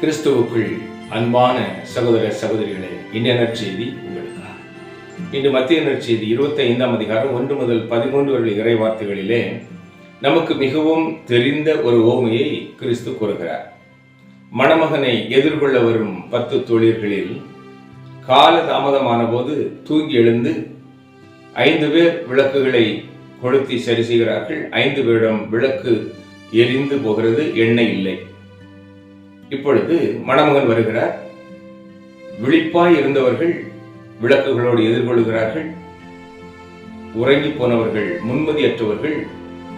கிறிஸ்துவுக்குள் அன்பான சகோதர சகோதரிகளே, இன்றைய நற்செய்தி உங்களுக்காக. இன்று மத்திய நற்செய்தி 25ஆம் அதிகாரம் 1 முதல் 13 வரை இறை வார்த்தைகளிலே நமக்கு மிகவும் தெரிந்த ஒரு ஓமையை கிறிஸ்து கூறுகிறார். மணமகனை எதிர்கொள்ள வரும் 10 தோழியர்களில் கால தாமதமான போது தூங்கி எழுந்து 5 பேர் விளக்குகளை கொளுத்தி சரி செய்கிறார்கள். 5 பேரிடம் விளக்கு எரிந்து போகிறது, எண்ணெய் இல்லை. இப்பொழுது மணமகன் வருகிறார். விழிப்பாய் இருந்தவர்கள் விளக்குகளோடு எதிர்கொள்கிறார்கள். உறங்கி போனவர்கள், முன்மதியற்றவர்கள்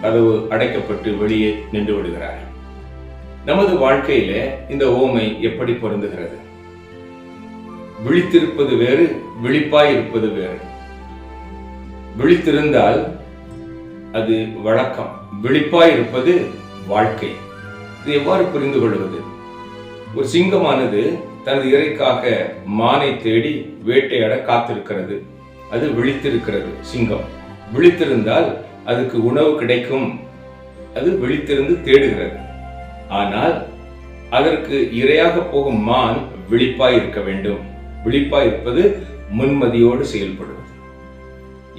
கதவு அடைக்கப்பட்டு வெளியே நின்று விடுகிறார்கள். நமது வாழ்க்கையில இந்த ஓமை எப்படி பொருந்துகிறது? விழித்திருப்பது வேறு, விழிப்பாய் இருப்பது வேறு. விழித்திருந்தால் அது வழக்கம், விழிப்பாய் இருப்பது வாழ்க்கை. இது எவ்வாறு புரிந்து கொள்வது? ஒரு சிங்கமானது தனது இரைக்காக மானை தேடி வேட்டையாட காத்திருக்கிறது. அது விழித்திருக்கிறது. சிங்கம் விழித்திருந்தால் அதுக்கு உணவு கிடைக்கும். அது விழித்திருந்து தேடுகிறது. ஆனால் அதற்கு இரையாக போகும் மான் விழிப்பாய் இருக்க வேண்டும். விழிப்பாய் இருப்பது முன்மதியோடு செயல்படுவது.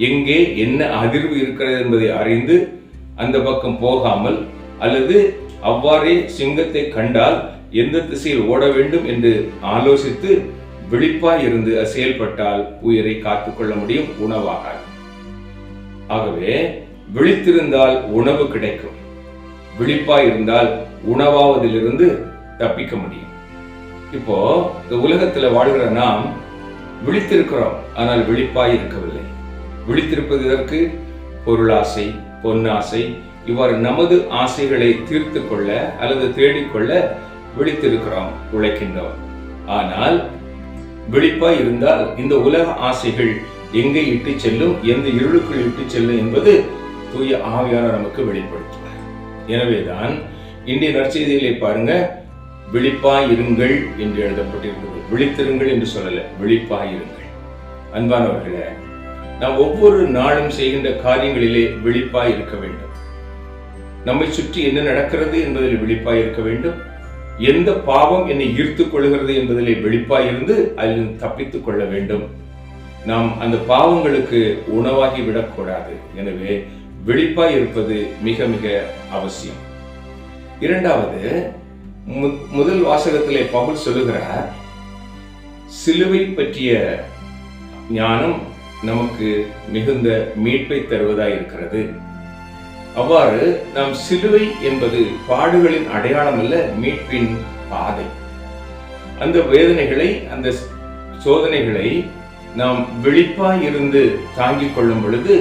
எங்கே என்ன அதிர்வு இருக்கிறது என்பதை அறிந்து அந்த பக்கம் போகாமல், அல்லது அவ்வாறே சிங்கத்தை கண்டால் எந்த திசையில் ஓட வேண்டும் என்று ஆலோசித்து விழிப்பாய் இருந்து செயல்பட்டால் உயிரை காத்துக்கொள்ள முடியும், உணவாகாது. ஆகவே விழித்திருந்தால் உணவு கிடைக்கும், விழிப்பாய் இருந்தால் உணவாவதிலிருந்து தப்பிக்க முடியும். இப்போ இந்த உலகத்துல வாழ்கிற நாம் விழித்திருக்கிறோம், ஆனால் விழிப்பாய் இருக்கவில்லை. விழித்திருப்பது இதற்கு பொருளாசை, பொன்னாசை, இவ்வாறு நமது ஆசைகளை தீர்த்து கொள்ள அல்லது தேடிக்கொள்ள விழித்திருக்கிறோம், உழைக்கின்றோம். ஆனால் விழிப்பாய் இருந்தால் இந்த உலக ஆசைகள் எங்கே இட்டு செல்லும், எந்த இருளுக்குள் இட்டு செல்லும் என்பது தூய ஆவியானவர் நமக்கு வெளிப்படுத்துவார். எனவேதான் இன்றைய நற்செய்திகளை பாருங்க, விழிப்பாய் இருங்கள் என்று எழுதப்பட்டிருக்கிறது. விழித்திருங்கள் என்று சொல்லல, விழிப்பாய் இருங்கள். அன்பானவர்களே, நாம் ஒவ்வொரு நாளும் செய்கின்ற காரியங்களிலே விழிப்பாய் இருக்க வேண்டும். நம்மை சுற்றி என்ன நடக்கிறது என்பதில் விழிப்பாய் இருக்க வேண்டும். எந்த பாவம் என்னை ஈர்த்துக் கொள்கிறது என்பதிலே விழிப்பாய் இருந்து அதில் தப்பித்துக் கொள்ள வேண்டும். நாம் அந்த பாவங்களுக்கு உணவாகி விடக்கூடாது. எனவே விழிப்பாய் இருப்பது மிக மிக அவசியம். இரண்டாவது, முதல் வாசகத்திலே பவுல் சொல்லுகிறார், சிலுவை பற்றிய ஞானம் நமக்கு மிகுந்த மீட்பை தருவதாய் இருக்கிறது. அவ்வாறு நாம் சிலுவை என்பது பாடுகளின் அடையாளம் அல்ல, மீட்பின் பாதை. அந்த வேதனைகளை, அந்த சோதனைகளை நாம் விழிப்பாய் இருந்து தாங்கிக் கொள்ளும் பொழுது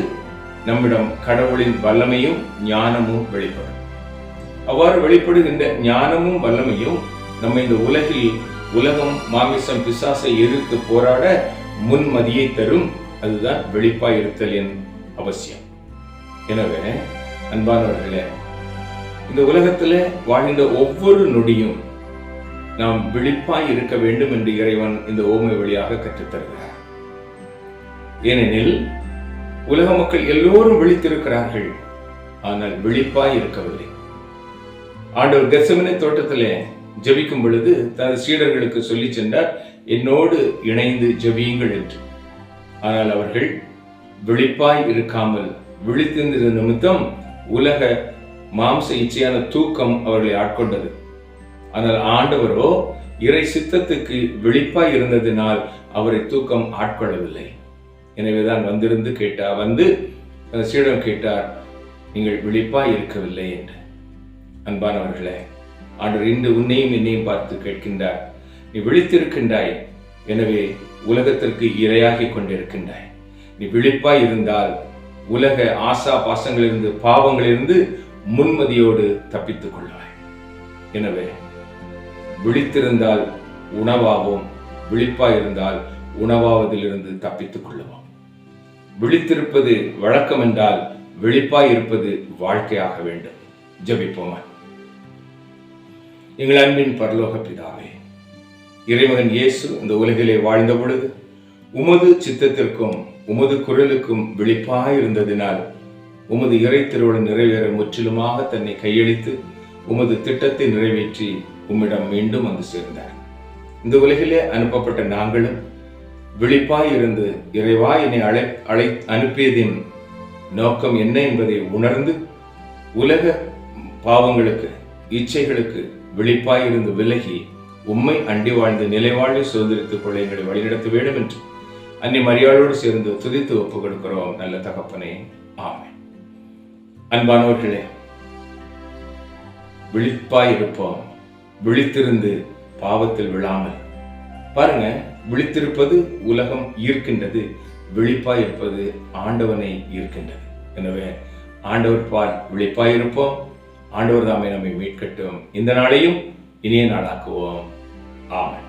நம்மிடம் கடவுளின் வல்லமையும் ஞானமும் வெளிப்படும். அவ்வாறு வெளிப்படுகின்ற ஞானமும் வல்லமையும் நம்ம இந்த உலகம் மாமிசம் பிசாசை எதிர்த்து போராட முன்மதியை தரும். அதுதான் விழிப்பாய் இருத்தல் என் அவசியம். எனவே அன்பானவர்களே, இந்த உலகத்தில் வாழ்கின்ற ஒவ்வொரு நொடியும் நாம் விழிப்பாய் இருக்க வேண்டும் என்று இறைவன் இந்த ஓமை வழியாக கற்றுத்தருகிறார். ஏனெனில் உலக மக்கள் எல்லோரும் விழித்திருக்கிறார்கள், ஆனால் விழிப்பாய் இருக்கவில்லை. ஆண்டவர் கெத்செமனே தோட்டத்திலே ஜெபிக்கும் பொழுது தனது சீடர்களுக்கு சொல்லி சென்றார், என்னோடு இணைந்து ஜெபியுங்கள் என்று. ஆனால் அவர்கள் விழிப்பாய் இருக்காமல் விழித்திருந்த நிமித்தம் உலக மாம்ச இச்சையான தூக்கம் அவர்களை ஆட்கொண்டது. ஆனால் ஆண்டவரோ இறை சித்தத்துக்கு விழிப்பாய் இருந்ததினால் அவரை தூக்கம் ஆட்கொள்ளவில்லை. எனவேதான் வந்து சீடம் கேட்டார், நீங்கள் விழிப்பாய் இருக்கவில்லை என்று. அன்பானவர்களே, ஆண்டவர் இன்று உன்னையும் என்னையும் பார்த்து கேட்கின்றார், நீ விழித்திருக்கின்றாய், எனவே உலகத்திற்கு இரையாகி கொண்டிருக்கின்றாய். நீ விழிப்பாய் இருந்தால் உலக ஆசா பாசங்களிலிருந்து, பாவங்களிலிருந்து முன்மதியோடு தப்பித்துக் கொள்வாய். எனவே விழித்திருந்தால் உணவாவோம், விழிப்பாய் இருந்தால் உணவாவதிலிருந்து தப்பித்துக் கொள்ளுவோம். விழித்திருப்பது வழக்கம் என்றால் விழிப்பாய் இருப்பது வாழ்க்கையாக வேண்டும். ஜெபிப்போமா. எங்கள் அன்பின் பரலோக பிதாவே, இறைமகன் இயேசு இந்த உலகிலே வாழ்ந்த பொழுது உமது சித்தத்திற்கும் உமது குரலுக்கும் விழிப்பாய் இருந்ததினால் உமது இறை திருவுளம் நிறைவேற முற்றிலுமாக தன்னை கையளித்து உமது திட்டத்தை நிறைவேற்றி உம்மிடம் மீண்டும் வந்து சேர்ந்தார். இந்த உலகிலே அனுப்பப்பட்ட நாங்களும் விழிப்பாய் இருந்து இறைவா என்னை அனுப்பியதின் நோக்கம் என்ன என்பதை உணர்ந்து உலக பாவங்களுக்கு இச்சைகளுக்கு விழிப்பாய் இருந்து விலகி உம்மை அண்டி வாழ்ந்து நிலை வாழ்வை சுதந்திரித்துக் கொள்ள எங்களை வழிநடத்த வேண்டும் என்று அன்னை மரியாளோடு சேர்ந்து துதித்து ஒப்புக் கொடுக்கிறோம் நல்ல தகப்பனே. ஆமென். அன்பானவர்களே, விழிப்பாய் இருப்போம், விழித்திருந்து பாவத்தில் விழாமல். பாருங்க, விழித்திருப்பது உலகம் ஈர்க்கின்றது, விழிப்பாய் இருப்பது ஆண்டவனை ஈர்க்கின்றது. எனவே ஆண்டவர் பால் விழிப்பாய் இருப்போம். ஆண்டவர் தாமே நம்மை மீட்கட்டும். இந்த நாளையும் இனிய நாளாக்குவோம். ஆமென்.